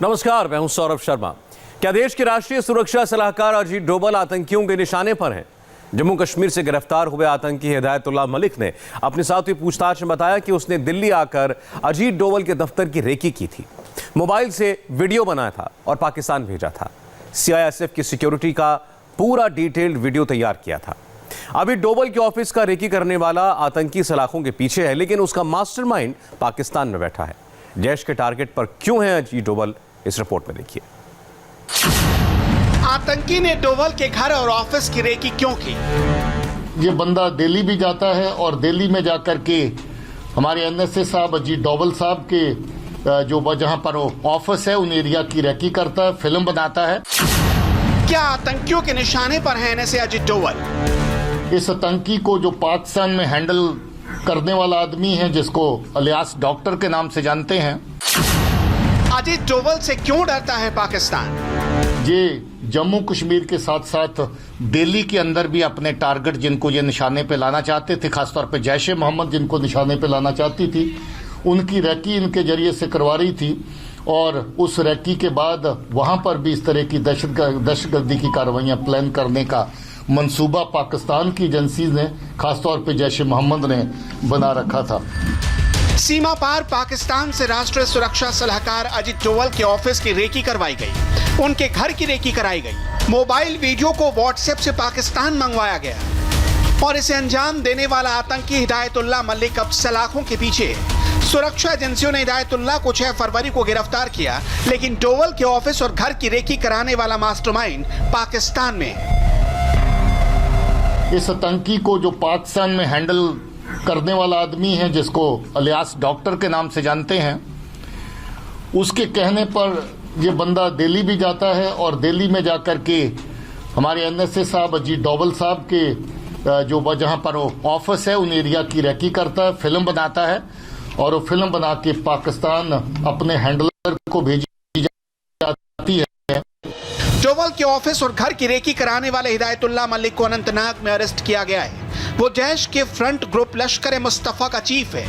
नमस्कार, मैं हूं सौरभ शर्मा। क्या देश के राष्ट्रीय सुरक्षा सलाहकार अजीत डोभाल आतंकियों के निशाने पर हैं? जम्मू कश्मीर से गिरफ्तार हुए आतंकी हिदायतुल्लाह मलिक ने अपने साथ हुई पूछताछ में बताया कि उसने दिल्ली आकर अजीत डोभाल के दफ्तर की रेकी की थी, मोबाइल से वीडियो बनाया था और पाकिस्तान भेजा था। सीआईएसएफ की सिक्योरिटी का पूरा डिटेल्ड वीडियो तैयार किया था। अभी डोभाल के ऑफिस का रेकी करने वाला आतंकी सलाखों के पीछे है, लेकिन उसका मास्टरमाइंड पाकिस्तान में बैठा है। जैश के टारगेट पर क्यों है अजीत डोभाल, इस रिपोर्ट में देखिए। आतंकी ने डोभाल के घर और ऑफिस की रेकी क्यों की? ये बंदा दिल्ली भी जाता है और दिल्ली में जाकर के हमारे एनएसए साहब अजीत डोभाल साहब के जो जहां पर ऑफिस है उन एरिया की रेकी करता है, फिल्म बनाता है। क्या आतंकियों के निशाने पर है एनएसए अजीत डोभाल? इस आतंकी को जो पाकिस्तान में हैंडल करने वाला आदमी है, जिसको अलियास डॉक्टर के नाम से जानते हैं। अजीत डोभाल से क्यों डरता है पाकिस्तान? ये जम्मू कश्मीर के साथ साथ दिल्ली के अंदर भी अपने टारगेट जिनको ये निशाने पे लाना चाहते थे, खासतौर पे जैश ए मोहम्मद जिनको निशाने पे लाना चाहती थी, उनकी रैकी इनके जरिए से करवा रही थी। और उस रैकी के बाद वहां पर भी इस तरह की दहशतगर्दी की कार्रवाइयां प्लान करने का मंसूबा पाकिस्तान की एजेंसी ने, खासतौर पे जैश ए मोहम्मद ने बना रखा था। सीमा पार पाकिस्तान से राष्ट्रीय सुरक्षा सलाहकार अजीत डोभाल के ऑफिस की रेकी करवाई गई, उनके घर की रेकी कराई गई, मोबाइल वीडियो को व्हाट्सएप से पाकिस्तान मंगवाया गया और इसे अंजाम देने वाला आतंकी हिदायतुल्लाह मलिक अब सलाखों के पीछे है। सुरक्षा एजेंसियों ने हिदायतुल्लाह को 6 फरवरी को गिरफ्तार किया, लेकिन डोभाल के ऑफिस और घर की रेकी कराने वाला मास्टरमाइंड पाकिस्तान में है। इस आतंकी को जो पाकिस्तान में हैंडल करने वाला आदमी है, जिसको अलियास डॉक्टर के नाम से जानते हैं, उसके कहने पर ये बंदा दिल्ली भी जाता है और दिल्ली में जाकर के हमारे एनएसए साहब अजीत डोभाल साहब के जो जहां पर ऑफिस है उन एरिया की रेकी करता है, फिल्म बनाता है और वो फिल्म बना के पाकिस्तान अपने हैंडलर को भेजी जाती है। डोभाल के ऑफिस और घर की रेकी कराने वाले हिदायतुल्लाह मलिक को अनंतनाग में अरेस्ट किया गया है। वो जैश के फ्रंट ग्रुप लश्कर मुस्तफा का चीफ है।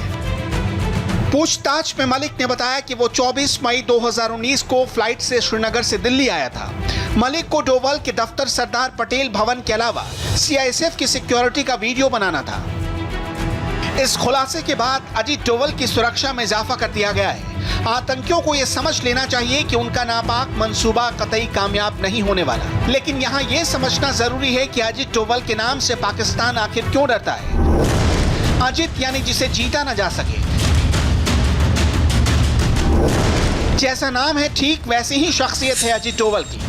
पूछताछ में मलिक ने बताया कि वो 24 मई 2019 को फ्लाइट से श्रीनगर से दिल्ली आया था। मलिक को डोभाल के दफ्तर सरदार पटेल भवन के अलावा सीआईएसएफ की सिक्योरिटी का वीडियो बनाना था। इस खुलासे के बाद अजीत डोभाल की सुरक्षा में इजाफा कर दिया गया है। आतंकियों को यह समझ लेना चाहिए कि उनका नापाक मंसूबा कतई कामयाब नहीं होने वाला। लेकिन यहाँ यह समझना जरूरी है कि अजीत डोभाल के नाम से पाकिस्तान आखिर क्यों डरता है। अजीत यानी जिसे जीता न जा सके। जैसा नाम है ठीक वैसी ही शख्सियत है अजीत डोभाल की।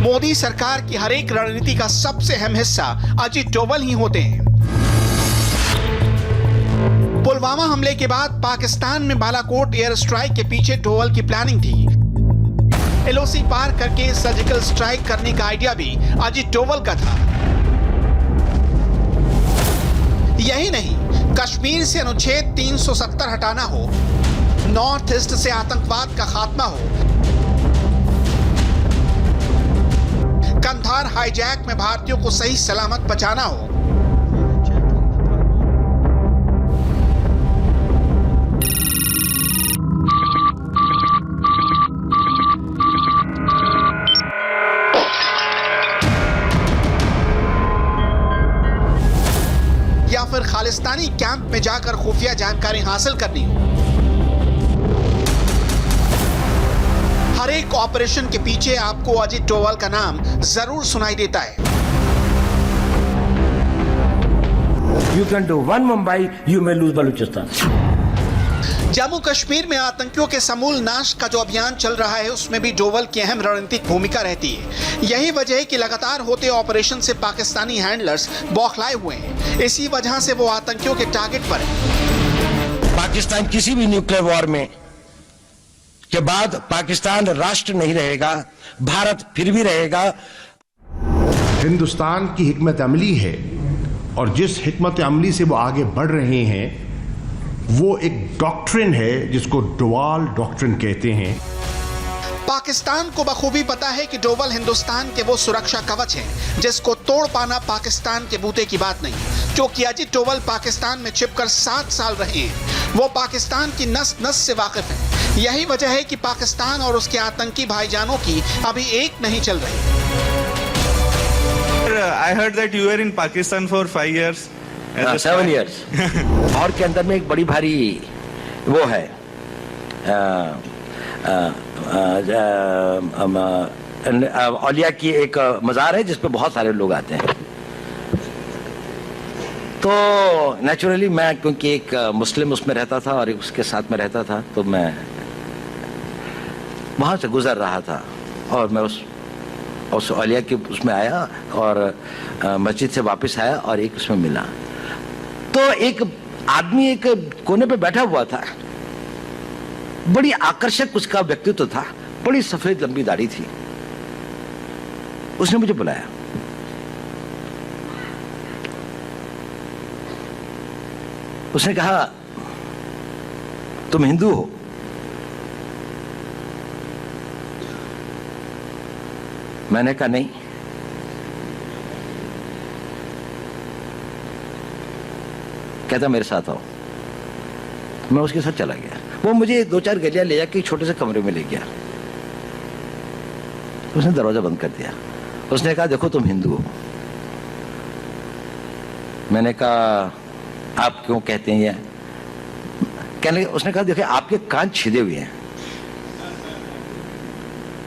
मोदी सरकार की हर एक रणनीति का सबसे अहम हिस्सा अजीत डोभाल ही होते हैं। पुलवामा हमले के बाद पाकिस्तान में बालाकोट एयर स्ट्राइक के पीछे डोभाल की प्लानिंग थी। एलओसी पार करके सर्जिकल स्ट्राइक करने का आइडिया भी अजीत डोभाल का था। यही नहीं, कश्मीर से अनुच्छेद 370 हटाना हो, नॉर्थ ईस्ट से आतंकवाद का खात्मा हो, कंधार हाईजैक में भारतीयों को सही सलामत बचाना हो, या फिर खालिस्तानी कैंप में जाकर खुफिया जानकारी हासिल करनी हो। हर एक ऑपरेशन के पीछे आपको अजीत डोभाल का नाम जरूर सुनाई देता है। You can do one Mumbai, you may lose Balochistan. Jammu Kashmir में आतंकियों के समूल नाश का जो अभियान चल रहा है, उसमें भी डोभाल की अहम रणनीतिक भूमिका रहती है। यही वजह है कि लगातार होते ऑपरेशन से पाकिस्तानी हैंडलर्स बौखलाए हुए हैं। इसी वजह से वो आतंकियों के टारगेट पर है। पाकिस्तान किसी भी न्यूक्लियर वॉर में के बाद पाकिस्तान राष्ट्र नहीं रहेगा, भारत फिर भी रहेगा। हिंदुस्तान की हिकमत अमली है और जिस हिकमत अमली से वो आगे बढ़ रहे हैं वो एक डॉक्ट्रिन है जिसको डोभाल डॉक्ट्रिन कहते हैं। पाकिस्तान को बखूबी पता है कि डोवल हिंदुस्तान के वो सुरक्षा कवच हैं जिसको तोड़ पाना पाकिस्तान के बूते की बात नहीं। क्योंकि अजीत डोवल पाकिस्तान में छिपकर 7 साल रहे हैं, वो पाकिस्तान की नस नस से वाकिफ हैं। यही वजह है कि पाकिस्तान और उसके आतंकी भाईजानों की अभी एक नहीं चल रही। I heard that you were in Pakistan for 5 years. 7 years. और के अंदर में एक बड़ी भारी वो है औलिया की एक मज़ार है जिस पे बहुत सारे लोग आते हैं। तो नेचुरली मैं क्योंकि एक मुस्लिम उसमें रहता था और एक उसके साथ में रहता था, तो मैं वहाँ से गुजर रहा था और मैं उस औलिया के उसमें आया और मस्जिद से वापस आया और एक उसमें मिला। तो एक आदमी एक कोने पे बैठा हुआ था, बड़ी आकर्षक उसका व्यक्तित्व था, बड़ी सफेद लंबी दाढ़ी थी। उसने मुझे बुलाया, उसने कहा तुम हिंदू हो? मैंने कहा नहीं। कहता मेरे साथ आओ। मैं उसके साथ चला गया। वो मुझे 2-4 गलियां ले जाके छोटे से कमरे में ले गया। उसने दरवाजा बंद कर दिया। उसने कहा देखो तुम हिंदू हो। मैंने कहा आप क्यों कहते हैं ये? कहने उसने कहा देखिए आपके कान छिदे हुए हैं।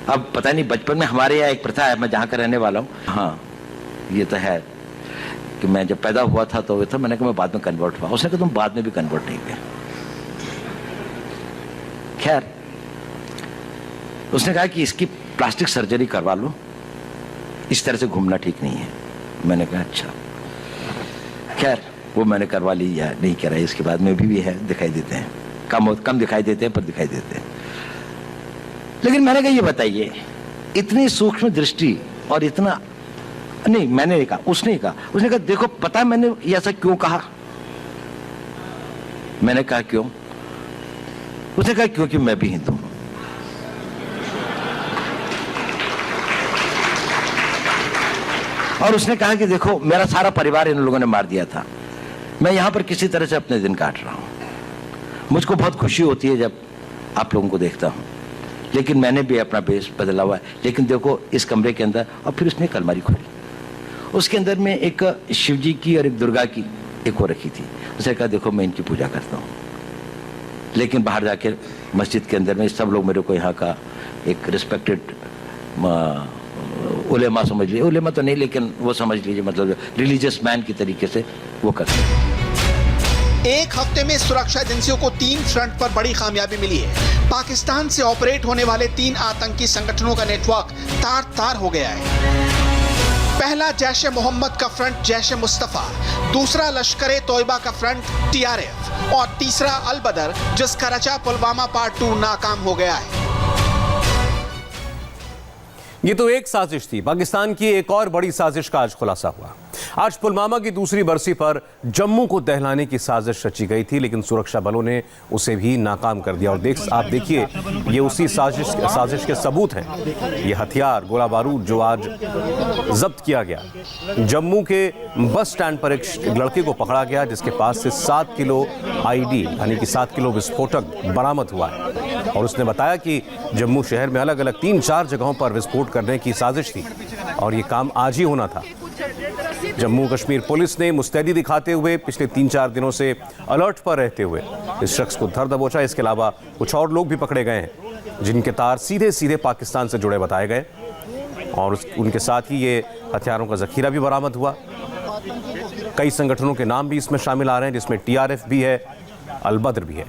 अब पता नहीं बचपन में हमारे यहाँ एक प्रथा है, मैं जहाँ का रहने वाला हूँ, हाँ ये तो है कि मैं जब पैदा हुआ था तो था, मैंने कहा मैं बाद में कन्वर्ट हुआ। उसने कहा तुम बाद में भी कन्वर्ट नहीं हुए। खैर उसने कहा कि इसकी प्लास्टिक सर्जरी करवा लो, इस तरह से घूमना ठीक नहीं है। मैंने कहा अच्छा। खैर वो मैंने करवा ली या नहीं कराई, इसके बाद में भी है दिखाई देते हैं, कम दिखाई देते हैं पर दिखाई देते हैं। लेकिन मैंने कहा ये बताइए इतनी सूक्ष्म दृष्टि और इतना नहीं, मैंने नहीं कहा, उसने कहा। उसने कहा देखो पता है मैंने ये ऐसा क्यों कहा? मैंने कहा क्यों? उसने कहा क्योंकि मैं भी हिंदू हूं। और उसने कहा कि देखो मेरा सारा परिवार इन लोगों ने मार दिया था, मैं यहां पर किसी तरह से अपने दिन काट रहा हूं। मुझको बहुत खुशी होती है जब आप लोगों को देखता हूं, लेकिन मैंने भी अपना बेस बदला हुआ है। लेकिन देखो इस कमरे के अंदर, और फिर उसने एक अलमारी खोली, उसके अंदर में एक शिव जी की और एक दुर्गा की एक वो रखी थी। उसने कहा देखो मैं इनकी पूजा करता हूँ, लेकिन बाहर जाके मस्जिद के अंदर में सब लोग मेरे को यहाँ का एक रिस्पेक्टेड उलेमा समझ लीजिए, उलेमा तो नहीं लेकिन वो समझ लीजिए मतलब रिलीजियस मैन की तरीके से वो करते हैं। एक हफ्ते में सुरक्षा एजेंसियों को 3 फ्रंट पर बड़ी कामयाबी मिली है। पाकिस्तान से ऑपरेट होने वाले 3 आतंकी संगठनों का नेटवर्क तार-तार हो गया है। पहला जैश ए मोहम्मद का फ्रंट जैश ए मुस्तफा, दूसरा लश्कर ए तोयबा का फ्रंट TRF और तीसरा अल बदर जिसका रचा पुलवामा पार्ट 2 नाकाम हो गया है। ये तो एक साजिश थी। पाकिस्तान की एक और बड़ी साजिश का आज खुलासा हुआ। आज पुलवामा की दूसरी बरसी पर जम्मू को दहलाने की साजिश रची गई थी, लेकिन सुरक्षा बलों ने उसे भी नाकाम कर दिया। और आप देखिए ये उसी साजिश के सबूत हैं। ये हथियार, गोला बारूद जो आज जब्त किया गया। जम्मू के बस स्टैंड पर एक लड़के को पकड़ा गया जिसके पास से 7 किलो आईडी यानी कि 7 किलो विस्फोटक बरामद हुआ है। और उसने बताया कि जम्मू शहर में अलग अलग 3-4 जगहों पर विस्फोट करने की साजिश थी और ये काम आज ही होना था। जम्मू कश्मीर पुलिस ने मुस्तैदी दिखाते हुए पिछले 3-4 दिनों से अलर्ट पर रहते हुए इस शख्स को धर दबोचा। इसके अलावा कुछ और लोग भी पकड़े गए हैं जिनके तार सीधे सीधे पाकिस्तान से जुड़े बताए गए और उनके साथ ही ये हथियारों का जखीरा भी बरामद हुआ। कई संगठनों के नाम भी इसमें शामिल आ रहे हैं जिसमें TRF भी है, अल बद्र भी है।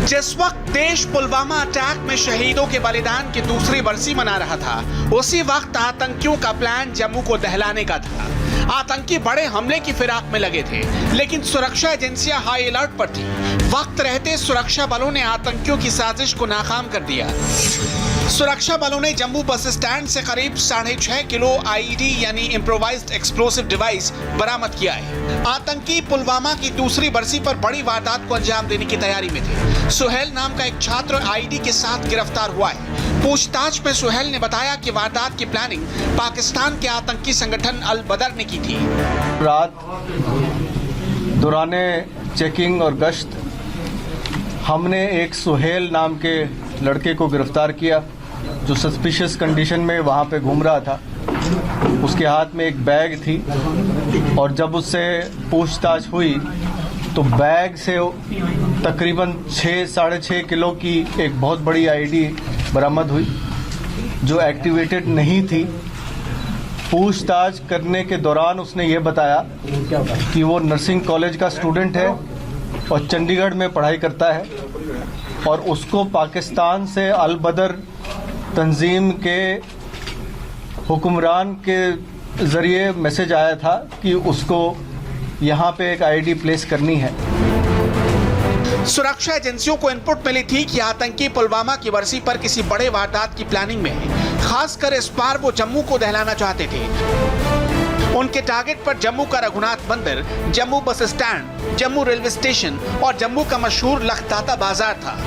जिस वक्त देश पुलवामा अटैक में शहीदों के बलिदान की दूसरी बरसी मना रहा था, उसी वक्त आतंकियों का प्लान जम्मू को दहलाने का था। आतंकी बड़े हमले की फिराक में लगे थे, लेकिन सुरक्षा एजेंसियां हाई अलर्ट पर थी। वक्त रहते सुरक्षा बलों ने आतंकियों की साजिश को नाकाम कर दिया। सुरक्षा बलों ने जम्मू बस स्टैंड से करीब 6.5 किलो आईईडी यानी इम्प्रोवाइज्ड एक्सप्लोसिव डिवाइस बरामद किया है। आतंकी पुलवामा की दूसरी बरसी पर बड़ी वारदात को अंजाम देने की तैयारी में थे। सुहेल नाम का एक छात्र आईडी के साथ गिरफ्तार हुआ है। पूछताछ में सुहेल ने बताया कि वारदात की प्लानिंग पाकिस्तान के आतंकी संगठन अल बदर ने की थी। रात दौराने चेकिंग और गश्त हमने एक सुहेल नाम के लड़के को गिरफ्तार किया, जो सस्पिशियस कंडीशन में वहाँ पे घूम रहा था। उसके हाथ में एक बैग थी और जब उससे पूछताछ हुई तो बैग से तकरीबन 6-6.5 किलो की एक बहुत बड़ी आईडी बरामद हुई, जो एक्टिवेटेड नहीं थी। पूछताछ करने के दौरान उसने ये बताया कि वो नर्सिंग कॉलेज का स्टूडेंट है और चंडीगढ़ में पढ़ाई करता है और उसको पाकिस्तान से अल बदर तंजीम के हुक्मरान के ज़रिए मैसेज आया था कि उसको यहाँ पे एक आईडी प्लेस करनी है। सुरक्षा एजेंसियों को इनपुट मिली थी कि आतंकी पुलवामा की बरसी पर किसी बड़े वारदात की प्लानिंग में है। खासकर इस बार वो जम्मू को दहलाना चाहते थे। उनके टारगेट पर जम्मू का रघुनाथ मंदिर, Jammu bus stand, Jammu railway station और जम्मू का मशहूर लखदाता बाजार था।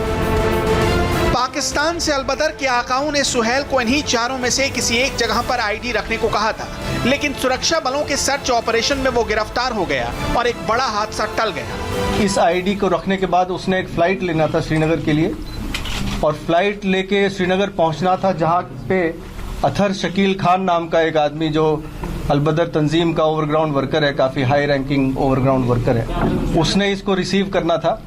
पाकिस्तान से अलबदर के आकाओं ने सुहेल को इन्हीं चारों में से किसी एक जगह पर आईडी रखने को कहा था, लेकिन सुरक्षा बलों के सर्च ऑपरेशन में वो गिरफ्तार हो गया और एक बड़ा हादसा टल गया। इस आईडी को रखने के बाद उसने एक फ्लाइट लेना था श्रीनगर के लिए और फ्लाइट लेके श्रीनगर पहुंचना था, जहां पे अथर शकील खान नाम का एक आदमी जो अलबदर तंजीम का ओवरग्राउंड वर्कर है, काफ़ी हाई रैंकिंग ओवरग्राउंड वर्कर है, उसने इसको रिसीव करना था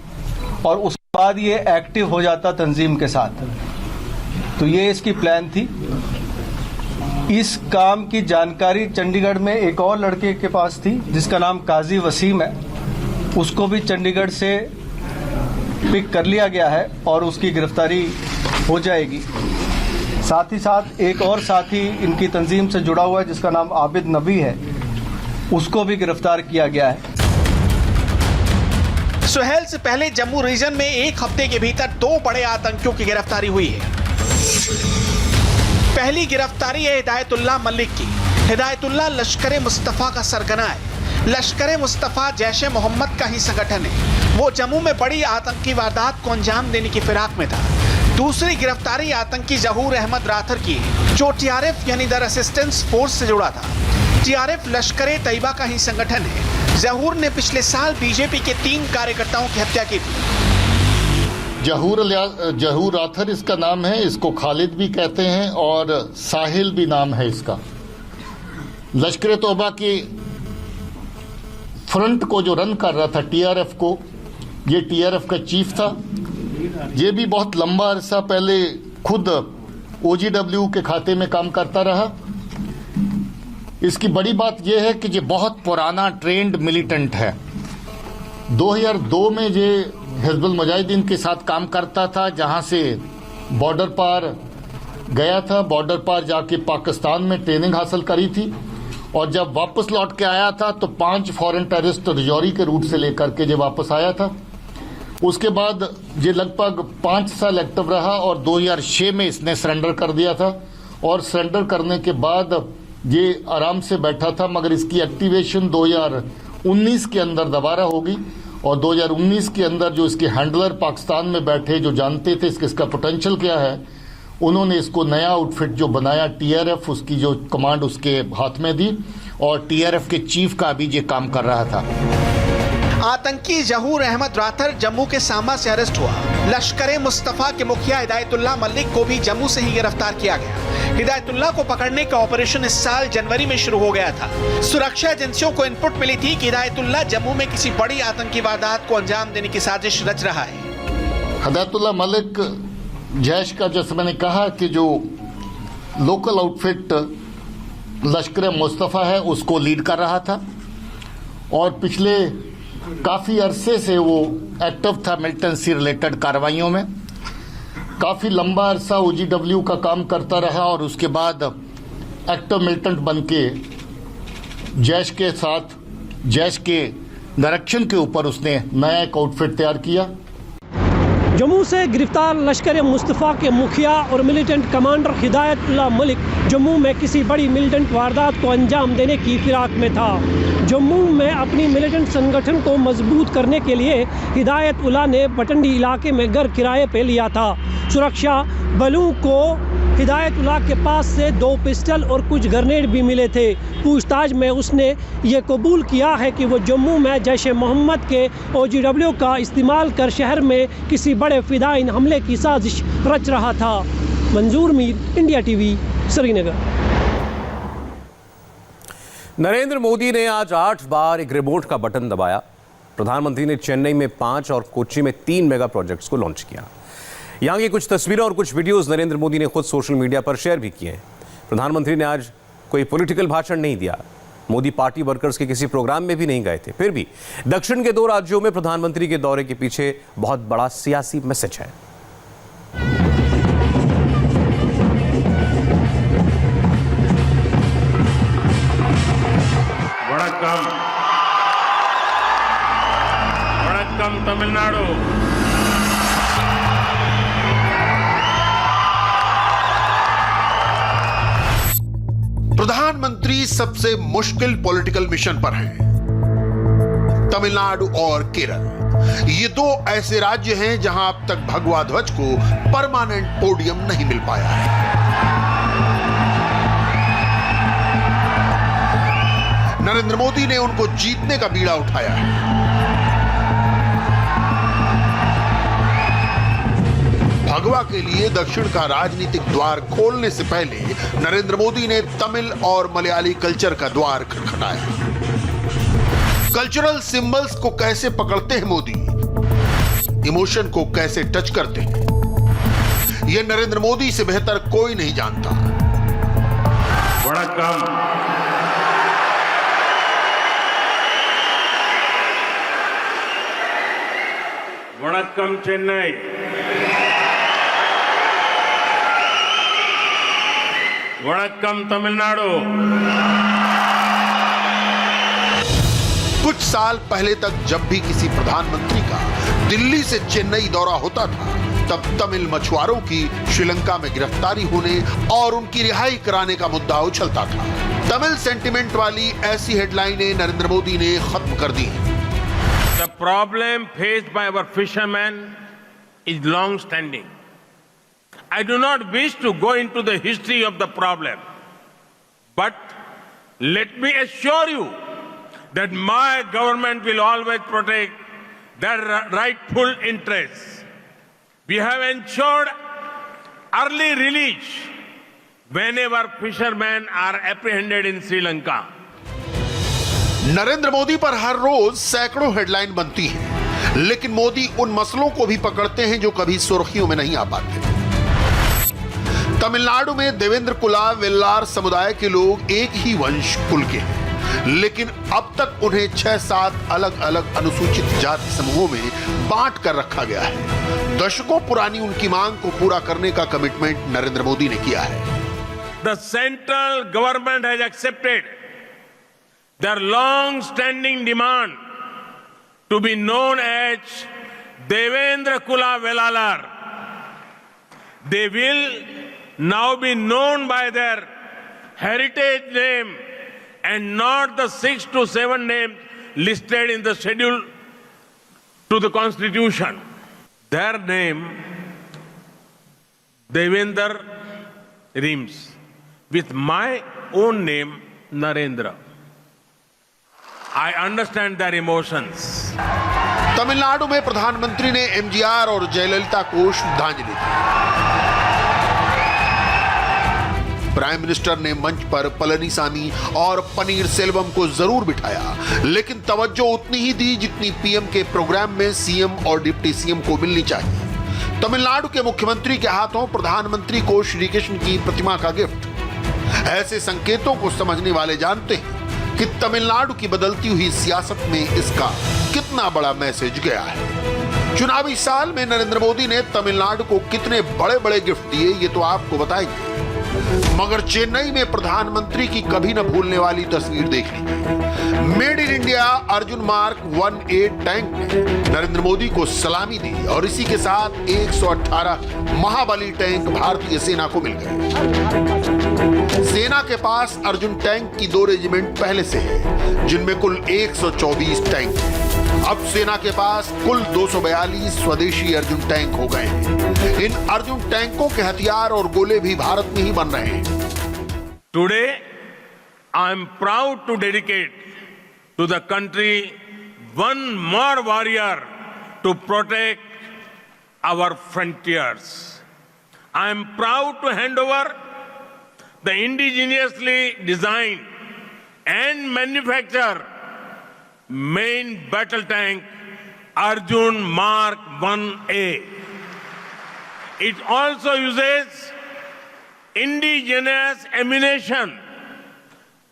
और उसके बाद ये एक्टिव हो जाता तंजीम के साथ। तो ये इसकी प्लान थी। इस काम की जानकारी चंडीगढ़ में एक और लड़के के पास थी जिसका नाम काजी वसीम है, उसको भी चंडीगढ़ से पिक कर लिया गया है और उसकी गिरफ्तारी हो जाएगी। साथ ही साथ एक और साथी इनकी तंजीम से जुड़ा हुआ है जिसका नाम आबिद नबी है, उसको भी गिरफ्तार किया गया है। सुहेल से पहले जम्मू रीजन में एक हफ्ते के भीतर 2 बड़े आतंकियों की गिरफ्तारी हुई है। पहली गिरफ्तारी है हिदायतुल्लाह मलिक की। हिदायतुल्लाह लश्कर मुस्तफा का सरगना है। लश्कर मुस्तफा जैश-ए मोहम्मद का ही संगठन है। वो जम्मू में बड़ी आतंकी वारदात को अंजाम देने की फिराक में था। दूसरी गिरफ्तारी आतंकी जहूर अहमद राथर की है, जो टीआरएफ यानी द रेसिस्टेंस फोर्स से जुड़ा था। टीआरएफ लश्कर तैयबा का ही संगठन है। जहूर ने पिछले साल बीजेपी के 3 कार्यकर्ताओं की हत्या की थी। जहूर राथर इसका नाम है, इसको खालिद भी कहते हैं और साहिल भी नाम है इसका। लश्कर तौबा के फ्रंट को जो रन कर रहा था टीआरएफ को, ये टीआरएफ का चीफ था। ये भी बहुत लंबा अरसा पहले खुद ओजीडब्ल्यू के खाते में काम करता रहा। इसकी बड़ी बात यह है कि ये बहुत पुराना ट्रेंड मिलिटेंट है। 2002 में ये हिजबुल मुजाहिदीन के साथ काम करता था, जहां से बॉर्डर पार गया था। बॉर्डर पार जाके पाकिस्तान में ट्रेनिंग हासिल करी थी और जब वापस लौट के आया था तो 5 फॉरेन टेररिस्ट रजौरी के रूट से लेकर के ये वापस आया था। उसके बाद ये लगभग 5 साल एक्टिव रहा और 2006 में इसने सरेंडर कर दिया था और सरेंडर करने के बाद ये आराम से बैठा था, मगर इसकी एक्टिवेशन 2019 के अंदर दोबारा होगी और 2019 के अंदर जो इसके हैंडलर पाकिस्तान में बैठे जो जानते थे इसका पोटेंशियल क्या है, उन्होंने इसको नया आउटफिट जो बनाया टीआरएफ, उसकी जो कमांड उसके हाथ में दी और टीआरएफ के चीफ का भी ये काम कर रहा था। आतंकी जहूर अहमद राथर जम्मू के सामा से अरेस्ट हुआ। लश्कर मुस्तफा के मुखिया हिदायतुल्लाह मलिक को भी जम्मू से ही गिरफ्तार किया गया। हिदायतुल्लाह को पकड़ने का ऑपरेशन इस साल जनवरी में शुरू हो गया था। सुरक्षा एजेंसियों को इनपुट मिली थी कि हिदायतुल्लाह जम्मू में किसी बड़ी आतंकी वारदात को अंजाम देने की साजिश रच रहा है। हिदायतुल्लाह मलिक जैश का, जैसे मैंने कहा कि जो लोकल आउटफिट लश्कर मुस्तफा है उसको लीड कर रहा था और पिछले काफ़ी अरसे से वो एक्टिव था मिलिटेंसी रिलेटेड कार्रवाइयों में। काफ़ी लंबा अरसा ओजीडब्ल्यू का काम करता रहा और उसके बाद एक्टिव मिलिटेंट बन के जैश के साथ जैश के डायरेक्शन के ऊपर उसने नया एक आउटफिट तैयार किया। जम्मू से गिरफ्तार लश्कर मुस्तफ़ा के मुखिया और मिलिटेंट कमांडर हिदायतुल्लाह मलिक जम्मू में किसी बड़ी मिलिटेंट वारदात को अंजाम देने की फिराक में था। जम्मू में अपनी मिलिटेंट संगठन को मजबूत करने के लिए हिदायतुल्लाह ने बटंडी इलाके में घर किराए पे लिया था। सुरक्षा बलों को हिदायतुल्लाह के पास से 2 पिस्टल और कुछ ग्रेनेड भी मिले थे। पूछताछ में उसने ये कबूल किया है कि वो जम्मू में जैश मोहम्मद के OGW का इस्तेमाल कर शहर में किसी बड़े फिदाइन हमले की साजिश रच रहा था। मंजूर मीर, इंडिया टीवी, श्रीनगर। नरेंद्र मोदी ने आज 8 बार एक रिमोट का बटन दबाया। प्रधानमंत्री ने चेन्नई में 5 और कोच्चि में 3 मेगा प्रोजेक्ट्स को लॉन्च किया। यहाँ की कुछ तस्वीरें और कुछ वीडियोस नरेंद्र मोदी ने खुद सोशल मीडिया पर शेयर भी किए हैं। प्रधानमंत्री ने आज कोई पॉलिटिकल भाषण नहीं दिया। मोदी पार्टी वर्कर्स के किसी प्रोग्राम में भी नहीं गए थे। फिर भी दक्षिण के 2 राज्यों में प्रधानमंत्री के दौरे के पीछे बहुत बड़ा सियासी मैसेज है। वणक्कम तमिलनाडु। प्रधानमंत्री सबसे मुश्किल पॉलिटिकल मिशन पर हैं। तमिलनाडु और केरल, ये 2 ऐसे राज्य हैं जहां अब तक भगवा ध्वज को परमानेंट पोडियम नहीं मिल पाया है। नरेंद्र मोदी ने उनको जीतने का बीड़ा उठाया है। भगवा के लिए दक्षिण का राजनीतिक द्वार खोलने से पहले नरेंद्र मोदी ने तमिल और मलयाली कल्चर का द्वार खटखटाया। कल्चरल सिंबल्स को कैसे पकड़ते हैं मोदी, इमोशन को कैसे टच करते हैं, यह नरेंद्र मोदी से बेहतर कोई नहीं जानता। वणक्कम। वणक्कम चेन्नई। वणक्कम तमिलनाडु। कुछ साल पहले तक जब भी किसी प्रधानमंत्री का दिल्ली से चेन्नई दौरा होता था, तब तमिल मछुआरों की श्रीलंका में गिरफ्तारी होने और उनकी रिहाई कराने का मुद्दा उछलता था। तमिल सेंटिमेंट वाली ऐसी हेडलाइनें नरेंद्र मोदी ने खत्म कर दी। The problem faced by our fishermen is long standing. I do not wish to go into the history of the problem, but let me assure you that my government will always protect their rightful interests. We have ensured early release whenever fishermen are apprehended in Sri Lanka. Narendra Modi पर हर रोज सैकड़ों headline बनती हैं, लेकिन मोदी उन मसलों को भी पकड़ते हैं जो कभी सुर्खियों में नहीं आ पाते। तमिलनाडु में देवेंद्र कुला वेल्लार समुदाय के लोग एक ही वंश कुल के हैं, लेकिन अब तक उन्हें 6-7 अलग अलग अनुसूचित जाति समूहों में बांट कर रखा गया है। दशकों पुरानी उनकी मांग को पूरा करने का कमिटमेंट नरेंद्र मोदी ने किया है। The central government has accepted their long-standing demand to be known as Devendra Kula Vellalar. They will now be known by their heritage name and not the 6 to 7 names listed in the schedule to the Constitution. Their name, Devendra, rhymes with my own name, Narendra. I understand their emotions. Tamil Nadu में प्रधानमंत्री ने MGR और जयललिता को श्रद्धांजलि दी। Prime minister ने मंच पर पलनीसामी और पनीर सेल्वम को जरूर बिठाया, लेकिन तवज्जो उतनी ही दी जितनी पीएम के प्रोग्राम में सीएम और डिप्टी सीएम को मिलनी चाहिए। तमिलनाडु के मुख्यमंत्री के हाथों प्रधानमंत्री को श्री कृष्ण की प्रतिमा का गिफ्ट। ऐसे संकेतों को समझने वाले जानते हैं कि तमिलनाडु की बदलती हुई सियासत में इसका कितना बड़ा मैसेज गया है। चुनावी साल में नरेंद्र मोदी ने तमिलनाडु को कितने बड़े बड़े गिफ्ट दिए, ये तो आपको बताएंगे। मगर चेन्नई में प्रधानमंत्री की कभी न भूलने वाली तस्वीर देख लीजिए। Made in India Arjun mark 1A tank ने नरेंद्र मोदी को सलामी दी और इसी के साथ 118 महाबली टैंक भारतीय सेना को मिल गए। सेना के पास अर्जुन टैंक की 2 रेजिमेंट पहले से है, जिनमें कुल 124 टैंक हैं। अब सेना के पास कुल 242 स्वदेशी अर्जुन टैंक हो गए हैं। इन अर्जुन टैंकों के हथियार और गोले भी भारत में ही बन रहे हैं। Today, I am proud to dedicate to the country one more warrior to protect our frontiers. I am proud to hand over the indigenously designed and manufactured main battle tank Arjun Mark 1A. It also uses indigenous ammunition.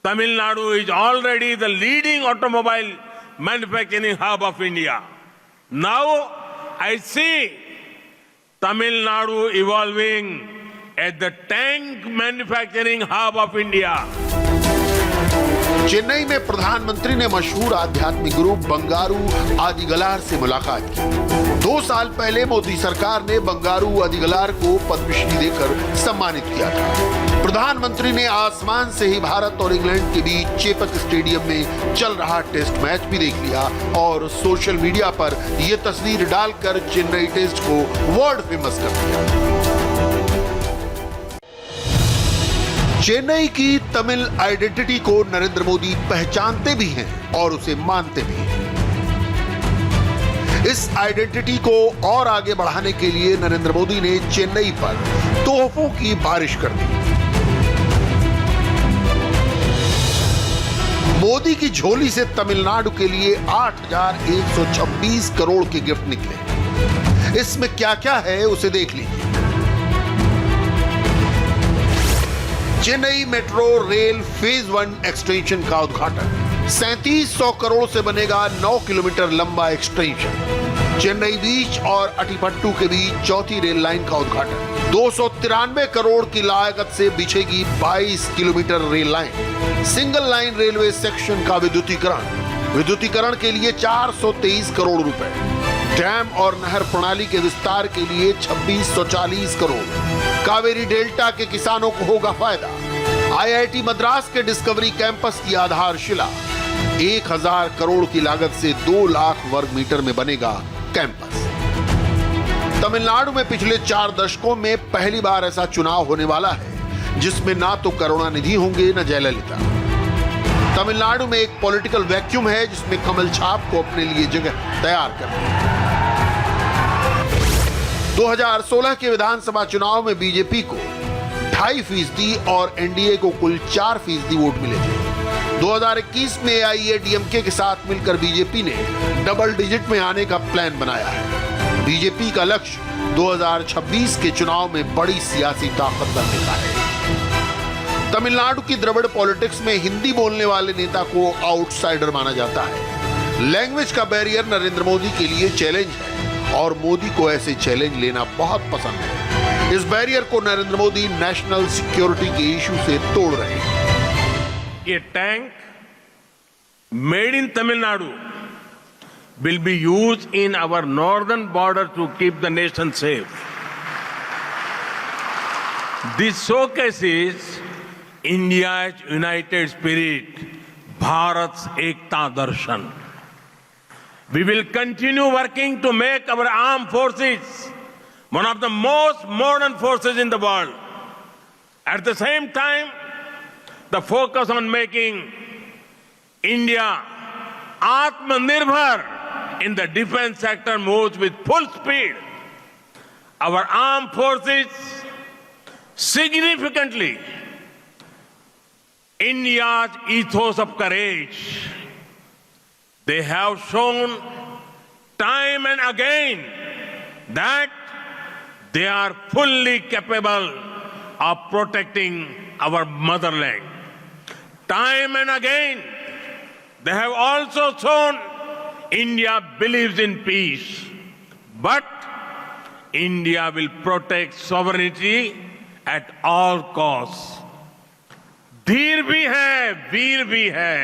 Tamil Nadu is already the leading automobile manufacturing hub of India. Now I see Tamil Nadu evolving as the tank manufacturing hub of India. Chennai में प्रधानमंत्री ने मशहूर आध्यात्मिक group Bangaru आदिगलार से मुलाकात की। 2 साल पहले मोदी सरकार ने बंगारू आदिगलार को पद्मश्री देकर सम्मानित किया था। प्रधानमंत्री ने आसमान से ही भारत और इंग्लैंड के बीच चेपक स्टेडियम में चल रहा टेस्ट मैच भी देख लिया और सोशल मीडिया पर यह तस्वीर डालकर चेन्नई टेस्ट को वर्ल्ड फेमस कर दिया। चेन्नई की तमिल आइडेंटिटी को नरेंद्र मोदी पहचानते भी हैं और उसे मानते भी हैं। इस आइडेंटिटी को और आगे बढ़ाने के लिए नरेंद्र मोदी ने चेन्नई पर तोहफों की बारिश कर दी। मोदी की झोली से तमिलनाडु के लिए 8,126 करोड़ के गिफ्ट निकले। इसमें क्या क्या है उसे देख लीजिए। Chennai metro rail phase 1 extension का उद्घाटन। 3700 करोड़ से बनेगा 9 किलोमीटर लंबा एक्सटेंशन। चेन्नई बीच और अटिपट्टू के बीच चौथी रेल लाइन का उद्घाटन। 293 करोड़ की लागत से बिछेगी 22 kilometre rail line. Single line railway section का विद्युतीकरण। विद्युतीकरण के लिए 423 करोड़ रुपए। डैम और नहर प्रणाली के विस्तार के लिए 2640 करोड़। कावेरी डेल्टा के किसानों को होगा फायदा। आईआईटी मद्रास के डिस्कवरी कैंपस की आधारशिला। 1000 करोड़ की लागत से 2 लाख वर्ग मीटर में बनेगा कैंपस। तमिलनाडु में पिछले 4 दशकों में पहली बार ऐसा चुनाव होने वाला है जिसमें ना तो करुणानिधि होंगे न जयललिता। तमिलनाडु में एक पॉलिटिकल वैक्यूम है जिसमें कमल छाप को अपने लिए जगह तैयार करनी है। 2016 के विधानसभा चुनाव में बीजेपी को 2.5% और एनडीए को कुल 4% वोट मिले थे। 2021 में एआईएडीएमके के साथ मिलकर बीजेपी ने डबल डिजिट में आने का प्लान बनाया है। बीजेपी का लक्ष्य 2026 के चुनाव में बड़ी सियासी ताकत बनने का है। तमिलनाडु की द्रविड़ पॉलिटिक्स में हिंदी बोलने वाले नेता को आउटसाइडर माना जाता है। लैंग्वेज का बैरियर नरेंद्र मोदी के लिए चैलेंज है और मोदी को ऐसे चैलेंज लेना बहुत पसंद है। इस बैरियर को नरेंद्र मोदी नेशनल सिक्योरिटी के इशू से तोड़ रहे हैं। ये tank made in Tamil Nadu will be used in our northern border to keep the nation safe. This showcases India's united spirit, Bharat's Ekta Darshan. We will continue working to make our armed forces one of the most modern forces in the world. At the same time, the focus on making India Atmanirbhar in the defense sector moves with full speed. Our armed forces significantly India's ethos of courage. They have shown time and again that they are fully capable of protecting our motherland. Time and again, they have also shown India believes in peace, but India will protect sovereignty at all costs. धीर भी है, वीर भी है,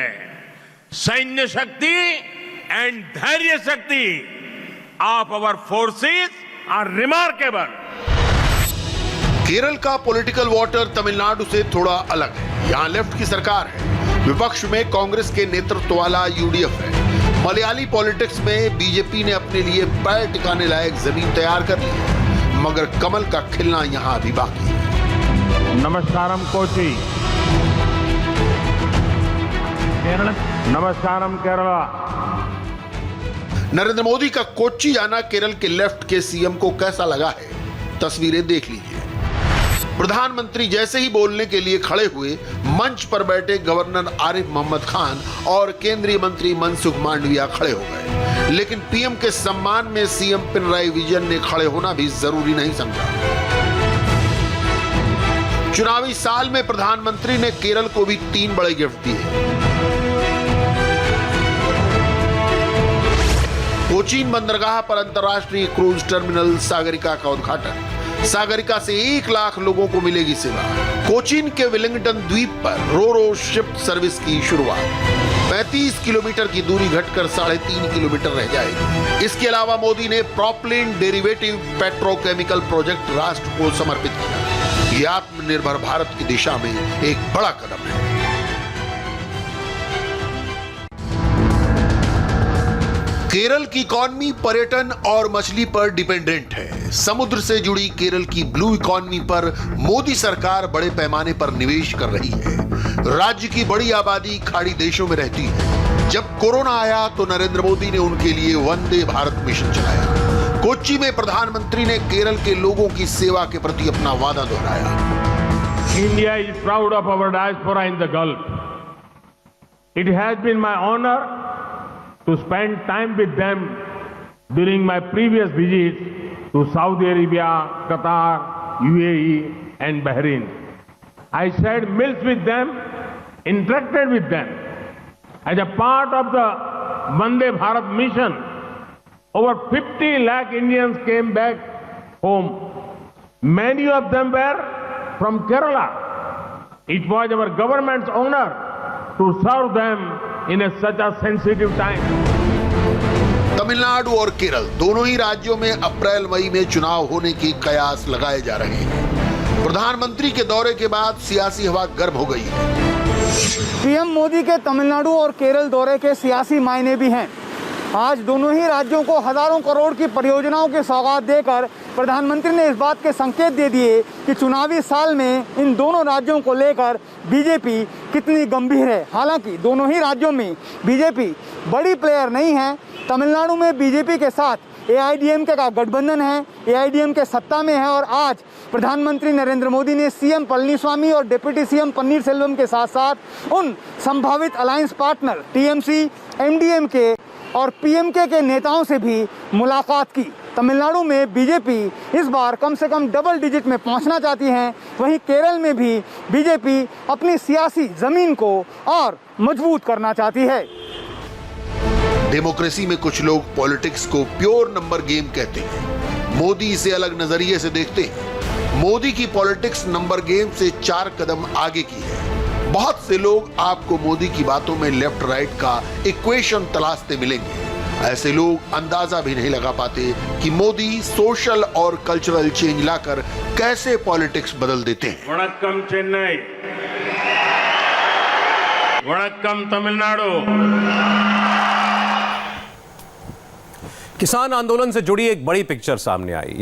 सैन्य शक्ति and धैर्य शक्ति of our forces are remarkable. Kerala का पॉलिटिकल वाटर तमिलनाडु से थोड़ा अलग है। यहाँ लेफ्ट की सरकार है, विपक्ष में कांग्रेस के नेतृत्व वाला यूडीएफ है। मलयाली पॉलिटिक्स में बीजेपी ने अपने लिए पैर टिकाने लायक जमीन तैयार कर ली है, मगर कमल का खिलना यहाँ अभी बाकी है। नमस्कारम कोची, नमस्कारम केरला। नरेंद्र मोदी का कोच्चि आना केरल के लेफ्ट के सीएम को कैसा लगा है, तस्वीरें देख लीजिए। प्रधानमंत्री जैसे ही बोलने के लिए खड़े हुए, मंच पर बैठे गवर्नर आरिफ मोहम्मद खान और केंद्रीय मंत्री मनसुख मांडविया खड़े हो गए, लेकिन पीएम के सम्मान में सीएम पिनराई विजयन ने खड़े होना भी जरूरी नहीं समझा। चुनावी साल में प्रधानमंत्री ने केरल को भी 3 बड़े गिफ्ट दिए। कोचीन बंदरगाह पर अंतर्राष्ट्रीय क्रूज टर्मिनल सागरिका का उद्घाटन। सागरिका से 1 लाख लोगों को मिलेगी सेवा। कोचीन के वेलिंगटन द्वीप पर रो शिप सर्विस की शुरुआत। 35 किलोमीटर की दूरी घटकर 3.5 किलोमीटर रह जाएगी। इसके अलावा मोदी ने प्रोपलिन डेरिवेटिव पेट्रोकेमिकल प्रोजेक्ट राष्ट्र को समर्पित किया। ये आत्मनिर्भर भारत की दिशा में एक बड़ा कदम है। केरल की इकॉनमी पर्यटन और मछली पर डिपेंडेंट है। समुद्र से जुड़ी केरल की ब्लू इकॉनमी पर मोदी सरकार बड़े पैमाने पर निवेश कर रही है। राज्य की बड़ी आबादी खाड़ी देशों में रहती है। जब कोरोना आया तो नरेंद्र मोदी ने उनके लिए वंदे भारत मिशन चलाया। कोच्चि में प्रधानमंत्री ने केरल के लोगों की सेवा के प्रति अपना वादा दोहराया। India is proud of our diaspora in the Gulf. It has been my honor to spend time with them during my previous visits to Saudi Arabia, Qatar, UAE and Bahrain. I shared meals with them, interacted with them. As a part of the Vande Bharat mission, over 50 lakh Indians came back home. Many of them were from Kerala. It was our government's honor to serve them in such a sensitive time. Tamil Nadu और केरल दोनों ही राज्यों में अप्रैल मई में चुनाव होने की कयास लगाए जा रहे हैं। प्रधानमंत्री के दौरे के बाद सियासी हवा गर्म हो गई है। पीएम मोदी के तमिलनाडु और केरल दौरे के सियासी मायने भी हैं। आज दोनों ही राज्यों को हजारों करोड़ की परियोजनाओं की सौगात देकर प्रधानमंत्री ने इस बात के संकेत दे दिए कि चुनावी साल में इन दोनों राज्यों को लेकर बीजेपी कितनी गंभीर है। हालांकि दोनों ही राज्यों में बीजेपी बड़ी प्लेयर नहीं है। तमिलनाडु में बीजेपी के साथ एआईडीएमके का गठबंधन है, एआईडीएमके सत्ता में है और आज प्रधानमंत्री नरेंद्र मोदी ने सीएम पलनीस्वामी और डिप्टी सीएम पन्नीरसेल्वम के साथ साथ उन संभावित अलायंस पार्टनर टीएमसी, एमडीएमके और पीएमके के नेताओं से भी मुलाकात की। तमिलनाडु में बीजेपी इस बार कम से कम डबल डिजिट में पहुंचना चाहती है। वहीं केरल में भी बीजेपी अपनी सियासी जमीन को और मजबूत करना चाहती है। डेमोक्रेसी में कुछ लोग पॉलिटिक्स को प्योर नंबर गेम कहते हैं। मोदी इसे अलग नजरिए से देखते हैं। मोदी की पॉलिटिक्स नंबर गेम से 4 कदम आगे की है। बहुत से लोग आपको मोदी की बातों में लेफ्ट राइट का इक्वेशन तलाशते मिलेंगे। ऐसे लोग अंदाजा भी नहीं लगा पाते कि मोदी सोशल और कल्चरल चेंज लाकर कैसे पॉलिटिक्स बदल देते हैं। वणक्कम चेन्नई, वणक्कम तमिलनाडु। किसान आंदोलन से जुड़ी एक बड़ी पिक्चर सामने आई।